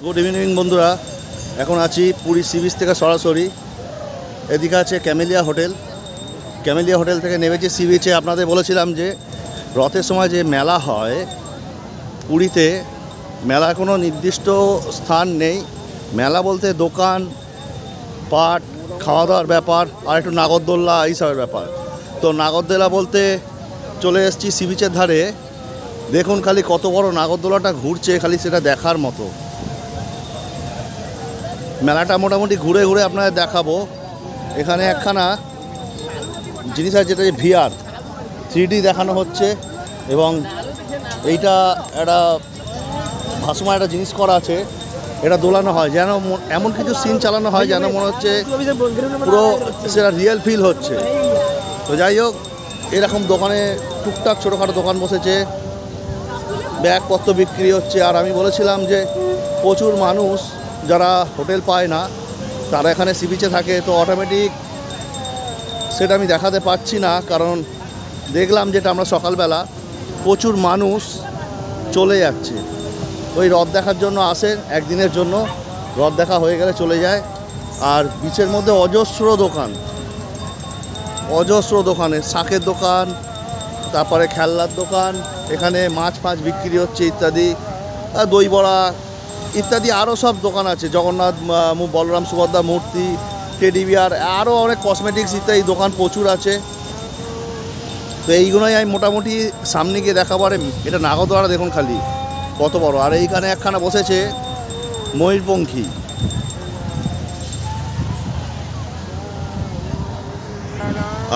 Good evening বন্ধুরা, এখন আছি পুরী সি বিচ থেকে সরাসরি। এদিকে আছে ক্যামেলিয়া হোটেল। ক্যামেলিয়া হোটেল থেকে নেমেছি সি বিচে। আপনাদের বলেছিলাম যে রথের সময় যে মেলা হয় পুরীতে, মেলার কোনো নির্দিষ্ট স্থান নেই। মেলা বলতে দোকান পাট, খাওয়া দাওয়ার ব্যাপার, আর একটু নাগরদোল্লা এইসবের ব্যাপার। তো নাগরদোল্লা বলতে চলে এসেছি সি বিচের ধারে। দেখুন খালি কত বড় নাগরদোলাটা ঘুরছে, খালি সেটা দেখার মতো। মেলাটা মোটামুটি ঘুরে ঘুরে আপনাদের দেখাবো। এখানে একখানা জিনিস আছে যেটা VR 3D দেখানো হচ্ছে, এবং এইটা একটা ভাসমান একটা জিনিস করা আছে, এটা দোলানো হয় যেন এমন কিছু সিন চালানো হয় যেন মনে হচ্ছে পুরো সেটা রিয়েল ফিল হচ্ছে। তো যাই হোক, এরকম দোকানে টুকটাক ছোটোখাটো দোকান বসেছে, ব্যাগপত্র বিক্রি হচ্ছে। আর আমি বলেছিলাম যে প্রচুর মানুষ যারা হোটেল পায় না তারা এখানে সি বিচে থাকে। তো অটোমেটিক সেটা আমি দেখাতে পারছি না, কারণ দেখলাম যেটা আমরা সকালবেলা প্রচুর মানুষ চলে যাচ্ছে। ওই রথ দেখার জন্য আসেন একদিনের জন্য, রথ দেখা হয়ে গেলে চলে যায়। আর বিচের মধ্যে অজস্র দোকানে শাঁখের দোকান, তারপরে খেলনার দোকান, এখানে মাছ ফাছ বিক্রি হচ্ছে ইত্যাদি, দই বড়া ইত্যাদি আরও সব দোকান আছে। জগন্নাথ, বলরাম সুভদ্রা মূর্তি, টেডি বিয়ার, আরও অনেক কসমেটিক্স ইত্যাদি দোকান প্রচুর আছে। তো এইগুলোই আমি মোটামুটি সামনে গিয়ে দেখাবো। আর এটা নাগরদোলা দেখুন খালি কত বড়। আর এইখানে একখানা বসেছে ময়ূরপঙ্খী।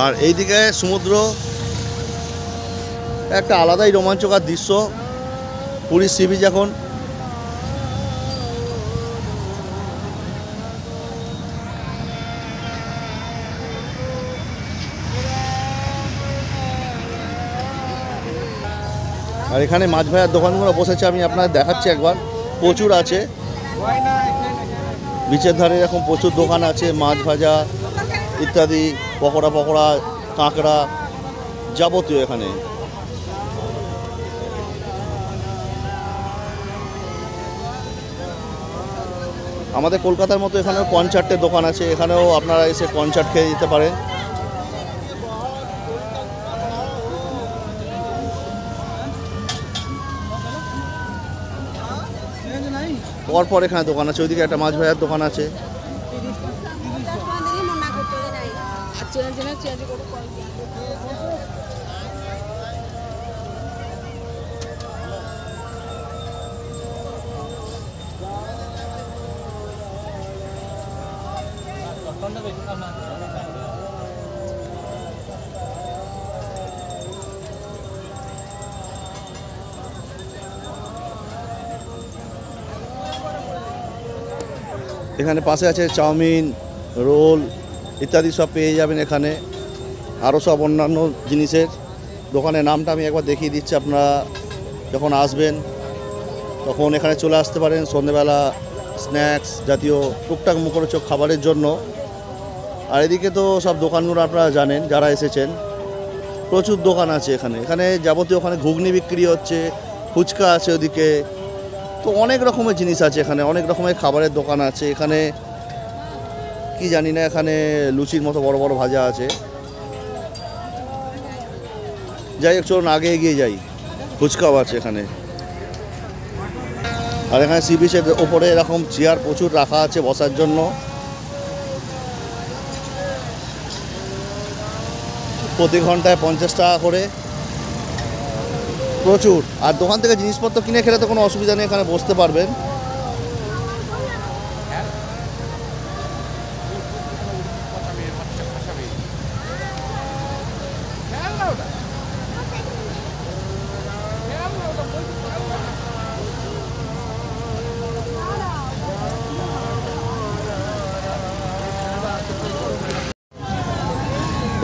আর এইদিকে সমুদ্র, একটা আলাদাই রোমাঞ্চকর দৃশ্য পুরীর সি বিচ এখন। আর এখানে মাছ ভাজার দোকানগুলো বসেছে, আমি আপনাদের দেখাচ্ছি একবার। প্রচুর আছে বিচের ধারে, এরকম প্রচুর দোকান আছে, মাছ ভাজা ইত্যাদি, পকোড়া কাঁকড়া যাবতীয় এখানে। আমাদের কলকাতার মতো এখানেও কনসার্টের দোকান আছে, এখানেও আপনারা এসে কনসার্ট খেয়ে দিতে পারেন। পরপর এখানে দোকান আছে, ওইদিকে একটা মাছ ভাজার দোকান আছে। এখানে পাশে আছে চাউমিন, রোল ইত্যাদি সব পেয়ে যাবেন এখানে। আরও সব অন্যান্য জিনিসের দোকানের নামটা আমি একবার দেখিয়ে দিচ্ছি। আপনারা যখন আসবেন তখন এখানে চলে আসতে পারেন সন্ধ্যেবেলা স্ন্যাক্স জাতীয় টুকটাক মুখরোচক খাবারের জন্য। আর এদিকে তো সব দোকানগুলো আপনারা জানেন যারা এসেছেন, প্রচুর দোকান আছে এখানে যাবতীয়। ওখানে ঘুগনি বিক্রি হচ্ছে, ফুচকা আছে ওদিকে। তো অনেক রকমের জিনিস আছে এখানে, অনেক রকমের খাবারের দোকান আছে এখানে। কি জানি না, এখানে লুচির মতো বড় বড় ভাজা আছে। যাই হোক, চলুন আগে এগিয়ে যাই। ফুচকাও আছে এখানে। আর এখানে সি বিচের ওপরে এরকম চেয়ার প্রচুর রাখা আছে বসার জন্য। প্রতি ঘন্টায় 50 টাকা করে, প্রচুর। আর দোকান থেকে জিনিসপত্র কিনে খেলে তো কোনো অসুবিধা নেই, এখানে বসতে পারবেন।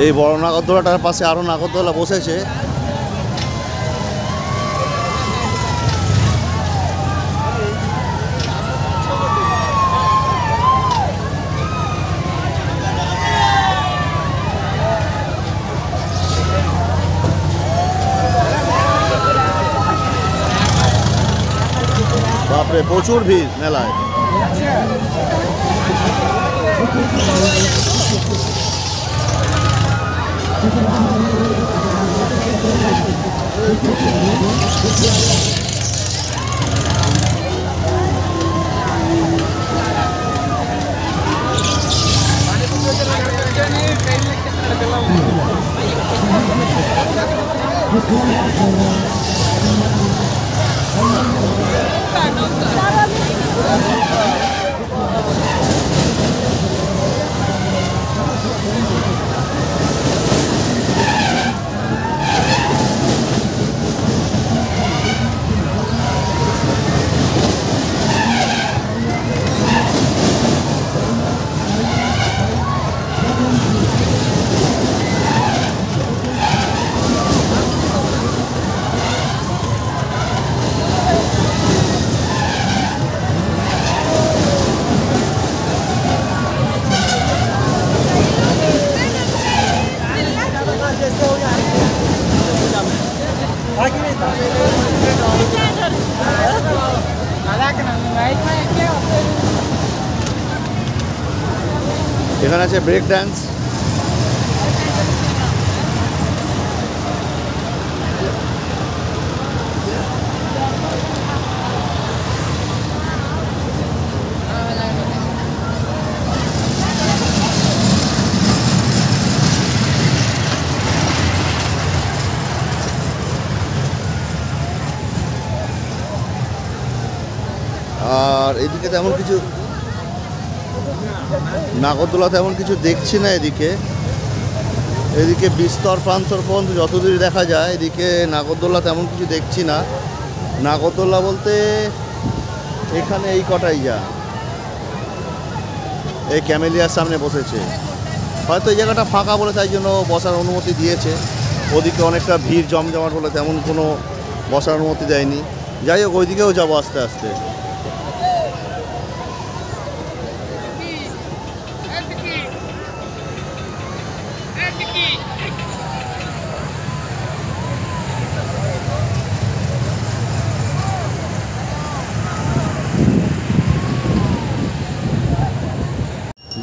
এই বড় নাগরদোলাটার পাশে আরও নাগরদোলা বসেছে। বাপরে করে, প্রচুর ভিড় মেলায়। এখানে আছে ব্রেক ডান্স। আর এদিকে তেমন কিছু নাগরদোলা তেমন কিছু দেখছি না। এদিকে বিস্তর প্রান্তর পর্যন্ত যতদূর দেখা যায়, এদিকে নাগরদোলা তেমন কিছু দেখছি না। নাগরদোলা বলতে এখানে এই কটাই যা, এই ক্যামেলিয়ার সামনে বসেছে। হয়তো এই জায়গাটা ফাঁকা বলে তাই জন্য বসার অনুমতি দিয়েছে। ওদিকে অনেকটা ভিড় জমজমাট বলে তেমন কোনো বসার অনুমতি দেয়নি। যাই হোক, ওইদিকেও যাবো আস্তে আস্তে।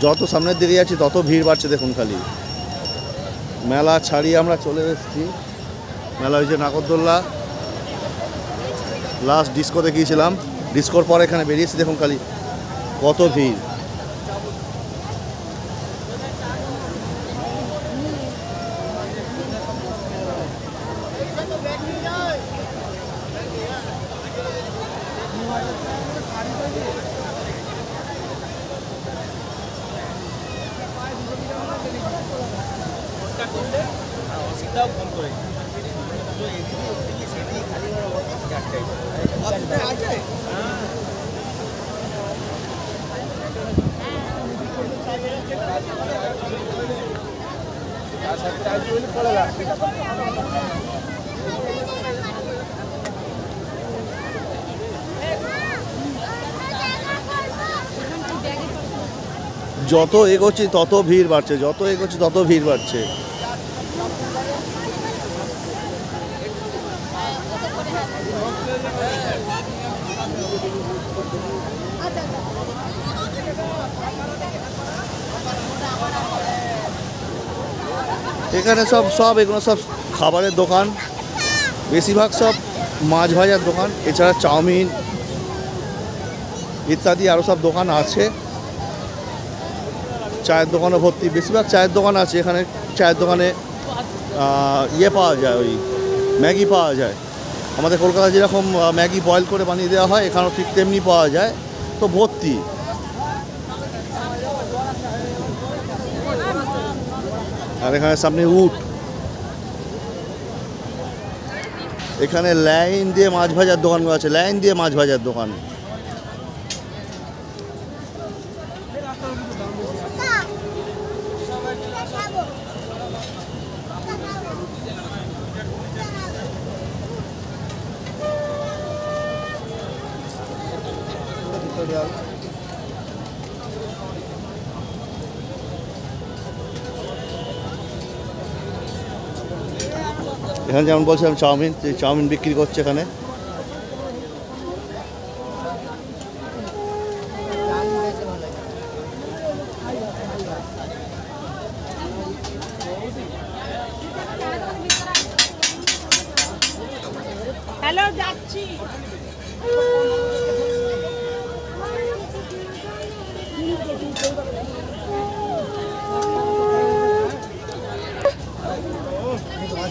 যত সামনের দিকে যাচ্ছি তত ভিড় বাড়ছে। দেখুন খালি মেলা ছাড়িয়ে আমরা চলে এসেছি। মেলা হয়েছে নাগরদোল্লা, লাস্ট ডিস্কোতে গিয়েছিলাম। ডিস্কোর পর এখানে বেরিয়েছি, দেখুন খালি কত ভিড়। যত এগোচ্ছি তত ভিড় বাড়ছে, যত এগোচ্ছি তত ভিড় বাড়ছে। এখানে এগুলো সব খাবারের দোকান, বেশিরভাগ সব মাছ ভাজার দোকান। এছাড়া চাউমিন ইত্যাদি আরও সব দোকান আছে। চায়ের দোকানও ভর্তি, বেশিরভাগ চায়ের দোকান আছে এখানে। চায়ের দোকানে ইয়ে পাওয়া যায়, ওই ম্যাগি পাওয়া যায়। আমাদের কলকাতায় যেরকম ম্যাগি বয়েল করে বানিয়ে দেওয়া হয়, এখানেও ঠিক তেমনি পাওয়া যায়। তো ভর্তি। আর এখানে সামনে উট। এখানে লাইন দিয়ে মাছ ভাজার দোকানগুলো আছে, লাইন দিয়ে মাছ ভাজার দোকান। এখানে যেমন বলছিলাম চাউমিন বিক্রি করছে এখানে। হ্যালো যাচ্ছি।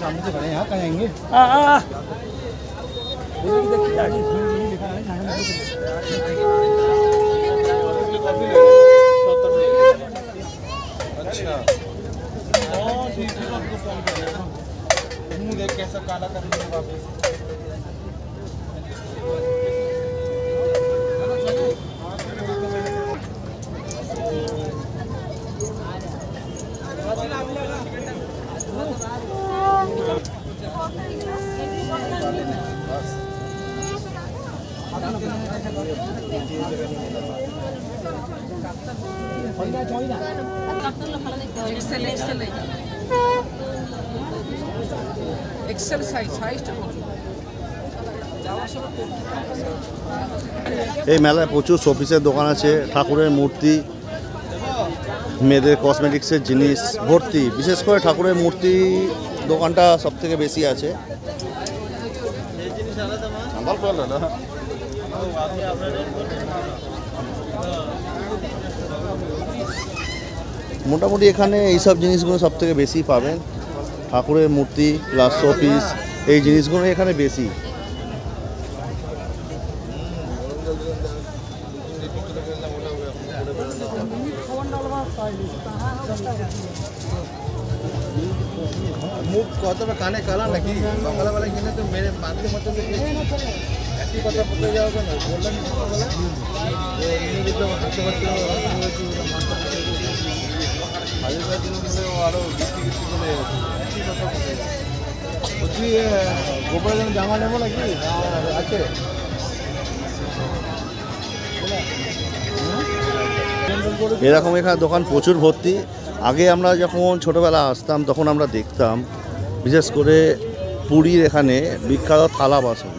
सामने से खड़े हैं यहाँ कहाँ जाएंगे अच्छा देख कैसा काला करने वापस এক্সেল সাইজটা এই মেলায় প্রচুর শোপিসের দোকান আছে, ঠাকুরের মূর্তি, মেয়েদের কসমেটিক্সের জিনিস ভর্তি। বিশেষ করে ঠাকুরের মূর্তি দোকানটা সব থেকে বেশি আছে। মোটামুটি এখানে এইসব জিনিসগুলো সব থেকে বেশি পাবেন, ঠাকুরের মূর্তি প্লাস শোপিস, এই জিনিসগুলো এখানে বেশি। মুখ কত কানে কালা নাকি সকালবেলা কিনে তো মেরে মারতে মতো একই কথা বলতে যাবে না বললেন সকালবেলা হাঁটতে পারছিল আগেকার দিন আরও গিফটি গিফটি চলে যাচ্ছে একই কথা বলতে বলছি গোপালের জন্য জামা নেবো নাকি আছে এরকম এখানে দোকান প্রচুর ভর্তি। আগে আমরা যখন ছোটোবেলা আসতাম তখন আমরা দেখতাম বিশেষ করে পুরীর এখানে বিখ্যাত থালা বাসন,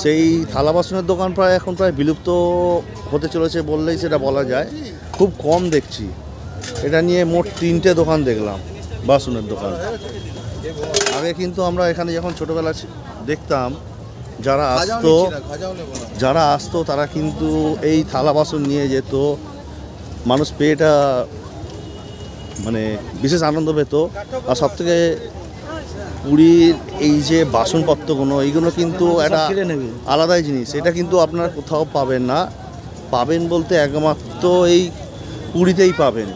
সেই থালা বাসনের দোকান এখন প্রায় বিলুপ্ত হতে চলেছে বললেই সেটা বলা যায়, খুব কম দেখছি। এটা নিয়ে মোট 3টে দোকান দেখলাম, বাসনের দোকান। আগে কিন্তু আমরা এখানে যখন ছোটোবেলা দেখতাম যারা আসতো তারা কিন্তু এই থালা বাসন নিয়ে যেত, মানুষ পেয়েটা মানে বিশেষ আনন্দ পেত। আর সবথেকে পুরীর এই যে বাসনপত্রগুলো এইগুলো কিন্তু একটা আলাদাই জিনিস, এটা কিন্তু আপনারা কোথাও পাবেন না। পাবেন বলতে একমাত্র এই পুরীতেই পাবেন।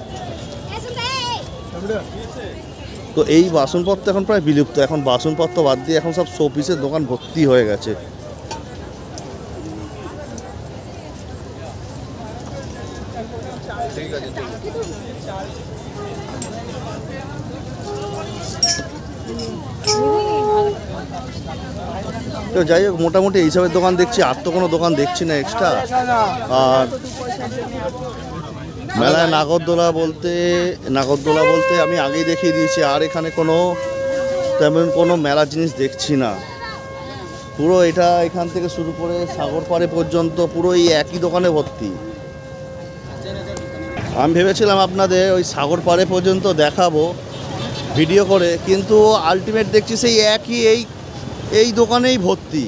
তো এই বাসনপত্র এখন প্রায় বিলুপ্ত, এখন বাসনপত্র বাদ দিয়ে এখন সব শোপিসের দোকান ভর্তি হয়ে গেছে। তো যাই হোক, মোটামুটি এইসবের দোকান দেখছি, আর তো কোনো দোকান দেখছি না এক্সট্রা। আর মেলায় নাগরদোলা বলতে আমি আগেই দেখিয়ে দিয়েছি, আর এখানে তেমন কোনো মেলার জিনিস দেখছি না। পুরো এটা এখান থেকে শুরু করে সাগর পাড়ে পর্যন্ত পুরো এই একই দোকানে ভর্তি। আমি ভেবেছিলাম আপনাদের ওই সাগর পাড়ে পর্যন্ত দেখাবো ভিডিও করে, কিন্তু আলটিমেট দেখছি সেই একই এই দোকানেই ভর্তি।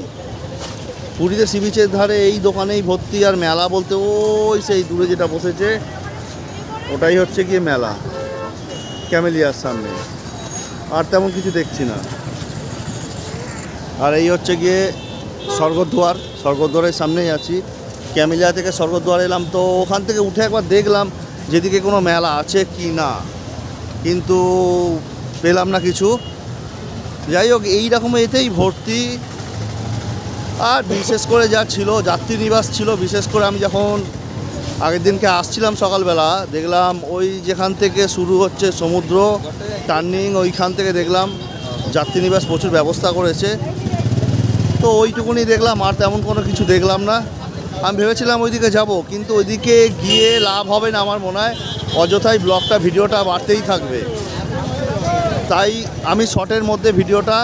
পুরীতে সি বিচের ধারে এই দোকানেই ভর্তি। আর মেলা বলতে ওই সেই দূরে যেটা বসেছে ওটাই হচ্ছে গিয়ে মেলা, ক্যামেলিয়ার সামনে। আর তেমন কিছু দেখছি না। আর এই হচ্ছে গিয়ে স্বর্গদ্বারের সামনেই আছি। ক্যামেলিয়া থেকে স্বর্গদ্বার এলাম, তো ওখান থেকে উঠে একবার দেখলাম যেদিকে কোনো মেলা আছে কি না, কিন্তু পেলাম না কিছু। যাই হোক, এইরকম এতেই ভর্তি। আর বিশেষ করে যা ছিল যাত্রী নিবাস ছিল, বিশেষ করে আমি যখন আগের দিনকে আসছিলাম সকালবেলা দেখলাম ওই যেখান থেকে শুরু হচ্ছে সমুদ্র টার্নিং, ওইখান থেকে দেখলাম যাত্রী নিবাস প্রচুর ব্যবস্থা করেছে। তো ওইটুকুনি দেখলাম, আর তেমন কোনো কিছু দেখলাম না। আমি ভেবেছিলাম ওইদিকে যাব, কিন্তু ওইদিকে গিয়ে লাভ হবে না আমার মনে হয়, অযথাই ভিডিওটা বাড়তেই থাকবে। তাই আমি শর্টের মধ্যে ভিডিওটা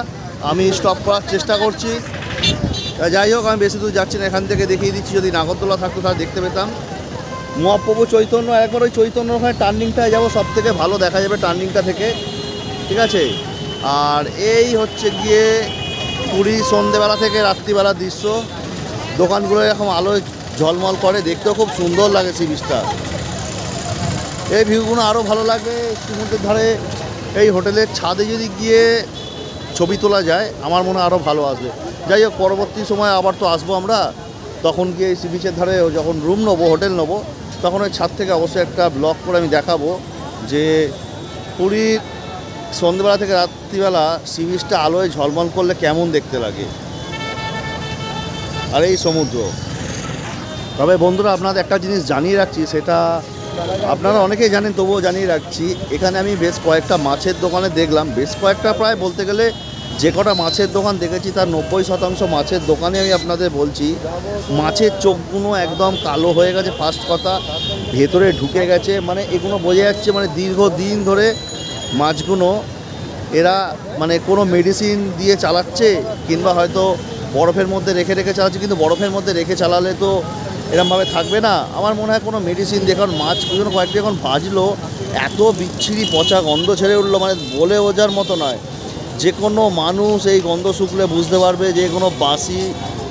আমি স্টপ করার চেষ্টা করছি। যাই হোক, আমি বেশি দূর যাচ্ছি না, এখান থেকে দেখিয়ে দিচ্ছি। যদি নাগরদোলা থাকতো তাহলে দেখতে পেতাম। মহাপ্রভু চৈতন্য, একবার ওই চৈতন্য ওখানে টার্নিংটায় যাবো, সব থেকে ভালো দেখা যাবে টার্নিংটা থেকে, ঠিক আছে। আর এই হচ্ছে গিয়ে পুরী সন্ধেবেলা থেকে রাত্রিবেলার দৃশ্য, দোকানগুলো এরকম আলোয় ঝলমল করে, দেখতেও খুব সুন্দর লাগে সি বিচটা। এই ভিউগুলো আরও ভালো লাগবে সমুদ্রের ধারে এই হোটেলের ছাদে যদি গিয়ে ছবি তোলা যায়, আমার মনে হয় আরও ভালো আসবে। যাই হোক, পরবর্তী সময় আবার তো আসবো আমরা, তখন গিয়ে সি বিচের ধারে যখন রুম নেবো, হোটেল নেবো, তখন ওই ছাদ থেকে অবশ্যই একটা ব্লগ করে আমি দেখাবো যে পুরীর সন্ধ্যেবেলা থেকে রাত্রিবেলা সি বিচটা আলোয় ঝলমল করলে কেমন দেখতে লাগে, আর এই সমুদ্র। তবে বন্ধুরা, আপনাদের একটা জিনিস জানিয়ে রাখছি, সেটা আপনারা অনেকেই জানেন, তবুও জানিয়ে রাখছি, এখানে আমি বেশ কয়েকটা মাছের দোকানে দেখলাম, বেশ কয়েকটা প্রায় বলতে গেলে যে কটা মাছের দোকান দেখেছি তার 90% মাছের দোকানে আমি আপনাদের বলছি মাছের চোখগুলো একদম কালো হয়ে গেছে, ফার্স্ট কথা, ভেতরে ঢুকে গেছে, মানে এগুলো বোঝা যাচ্ছে মানে দীর্ঘদিন ধরে মাছগুলো এরা মানে কোনো মেডিসিন দিয়ে চালাচ্ছে, কিংবা হয়তো বরফের মধ্যে রেখে রেখে চালাচ্ছে, কিন্তু বরফের মধ্যে রেখে চালালে তো এরমভাবে থাকবে না। আমার মনে হয় কোনো মেডিসিন দিয়ে, কারণ মাছগুলো কয়েকটি যখন ভাজলো এত বিচ্ছিরি পচা গন্ধ ছেড়ে উঠলো, মানে বলে বোঝার মতো নয়। যে কোনো মানুষ এই গন্ধ শুকলে বুঝতে পারবে যে কোনো বাসি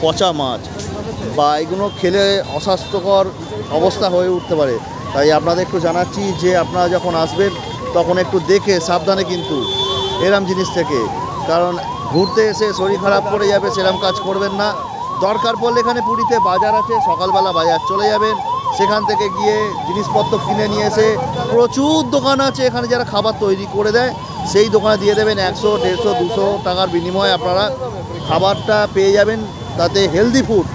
পচা মাছ, বা এগুলো খেলে অস্বাস্থ্যকর অবস্থা হয়ে উঠতে পারে। তাই আপনাদের একটু জানাচ্ছি যে আপনারা যখন আসবেন তখন একটু দেখে সাবধানে কিন্তু এরম জিনিস থেকে, কারণ ঘুরতে এসে শরীর খারাপ করে যাবে সেরম কাজ করবেন না। দরকার পড়লে এখানে পুরীতে বাজার আছে, সকালবেলা বাজার চলে যাবেন, সেখান থেকে গিয়ে জিনিসপত্র কিনে নিয়ে এসে, প্রচুর দোকান আছে এখানে যারা খাবার তৈরি করে দেয়, সেই দোকানে দিয়ে দেবেন 100, 150, 200 টাকার বিনিময়ে আপনারা খাবারটা পেয়ে যাবেন। তাতে হেলদি ফুড,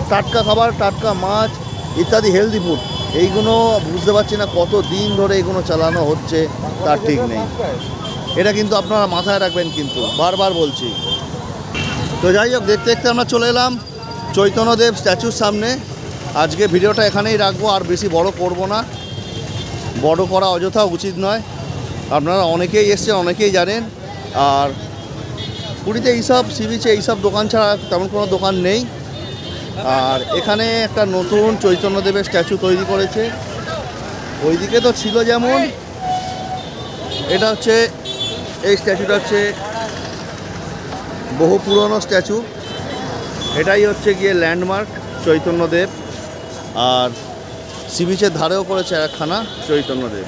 টাটকা খাবার, টাটকা মাছ ইত্যাদি হেলদি ফুড। এইগুলো বুঝতে পারছি না কত দিন ধরে এগুলো চালানো হচ্ছে তার ঠিক নেই, এটা কিন্তু আপনারা মাথায় রাখবেন, কিন্তু বারবার বলছি। তো যাই হোক, দেখতে দেখতে আমরা চলে এলাম চৈতন্যদেব স্ট্যাচুর সামনে। আজকে ভিডিওটা এখানেই রাখবো, আর বেশি বড় করব না, বড় করা অযথা উচিত নয়। আপনারা অনেকেই এসছেন, অনেকেই জানেন, আর পুরীতে এইসব সি বিচে এইসব দোকান ছাড়া তেমন কোনো দোকান নেই। আর এখানে একটা নতুন চৈতন্যদেবের স্ট্যাচু তৈরি করেছে, ওইদিকে তো ছিল যেমন, এটা হচ্ছে এই স্ট্যাচুটা হচ্ছে বহু পুরনো স্ট্যাচু, এটাই হচ্ছে গিয়ে ল্যান্ডমার্ক চৈতন্যদেব। আর সি বিচের ধারেও করেছে একখানা চৈতন্যদেব।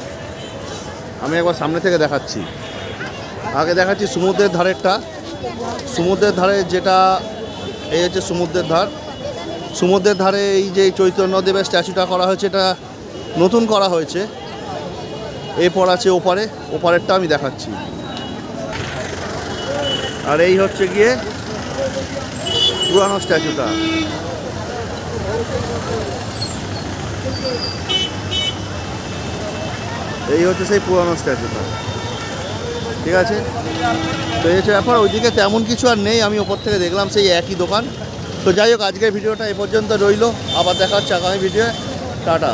আমি একবার সামনে থেকে দেখাচ্ছি, আগে দেখাচ্ছি সমুদ্রের ধারেরটা। সমুদ্রের ধারে যেটা, এই হচ্ছে সমুদ্রের ধার। সমুদ্রের ধারে এই যে চৈতন্যদেবের স্ট্যাচুটা করা হয়েছে, এটা নতুন করা হয়েছে। এরপর আছে ওপারে, ওপারেরটা আমি দেখাচ্ছি। আর এই হচ্ছে গিয়ে পুরানো স্ট্যাচুটা। এই হচ্ছে সেই পুরানো স্ট্যাচুটা, ঠিক আছে। তো এই হচ্ছে ব্যাপার, ওইদিকে তেমন কিছু আর নেই, আমি ওপর থেকে দেখলাম সেই একই দোকান। তো যাই হোক, আজকের ভিডিওটা এ পর্যন্ত রইলো, আবার দেখা হচ্ছে আগামী ভিডিও। টাটা।